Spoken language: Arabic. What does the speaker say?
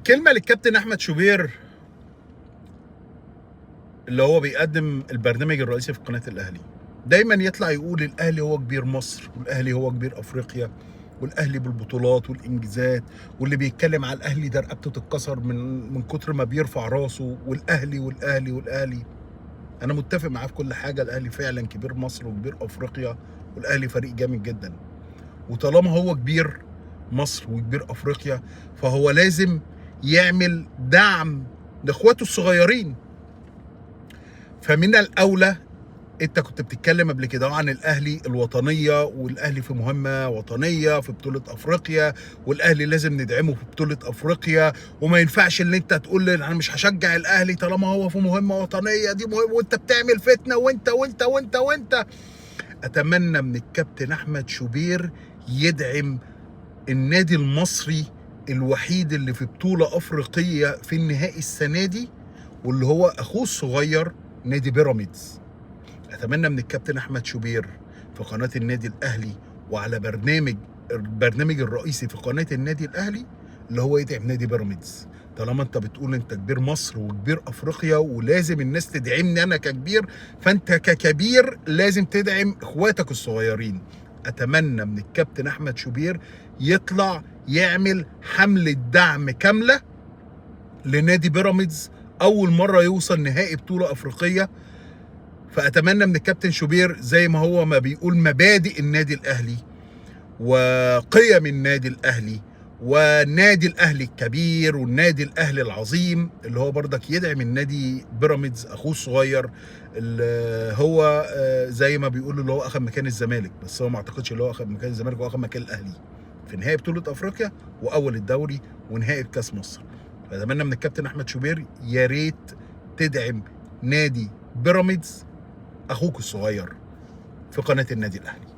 كلمة للكابتن أحمد شوبير اللي هو بيقدم البرنامج الرئيسي في قناة الأهلي. دايما يطلع يقول الأهلي هو كبير مصر، والأهلي هو كبير أفريقيا، والأهلي بالبطولات والإنجازات، واللي بيتكلم على الأهلي ده رقبته تتكسر من كتر ما بيرفع راسه، والأهلي والأهلي والأهلي. أنا متفق معاه في كل حاجة، الأهلي فعلا كبير مصر وكبير أفريقيا، والأهلي فريق جامد جدا. وطالما هو كبير مصر وكبير افريقيا، فهو لازم يعمل دعم لاخواته الصغيرين. فمن الاولى، انت كنت بتتكلم قبل كده عن الاهلي الوطنيه، والاهلي في مهمه وطنيه في بطوله افريقيا، والاهلي لازم ندعمه في بطوله افريقيا، وما ينفعش ان انت تقول لي انا مش هشجع الاهلي طالما هو في مهمه وطنيه، دي مهم وانت بتعمل فتنه وانت وانت وانت وانت. اتمنى من الكابتن احمد شوبير يدعم النادي المصري الوحيد اللي في بطولة أفريقية في النهائي السنة دي، واللي هو أخوه الصغير نادي بيراميدز. أتمنى من الكابتن أحمد شوبير في قناة النادي الأهلي، وعلى البرنامج الرئيسي في قناة النادي الأهلي، اللي هو يدعم نادي بيراميدز. طالما انت بتقول انت كبير مصر وكبير افريقيا ولازم الناس تدعمني انا ككبير، فانت ككبير لازم تدعم اخواتك الصغيرين. اتمنى من الكابتن احمد شوبير يطلع يعمل حملة دعم كاملة لنادي بيراميدز، اول مرة يوصل نهائي بطولة افريقية. فاتمنى من الكابتن شوبير زي ما هو ما بيقول مبادئ النادي الاهلي وقيم النادي الاهلي والنادي الاهلي الكبير والنادي الاهلي العظيم، اللي هو برضك يدعم النادي بيراميدز اخوه الصغير، اللي هو زي ما بيقولوا اللي هو اخذ مكان الزمالك، بس هو ما اعتقدش اللي هو اخذ مكان الزمالك، هو اخذ مكان الاهلي في نهائي بطولة افريقيا واول الدوري ونهائي كاس مصر. فاتمنى من الكابتن احمد شوبير يا ريت تدعم نادي بيراميدز اخوك الصغير في قناة النادي الاهلي.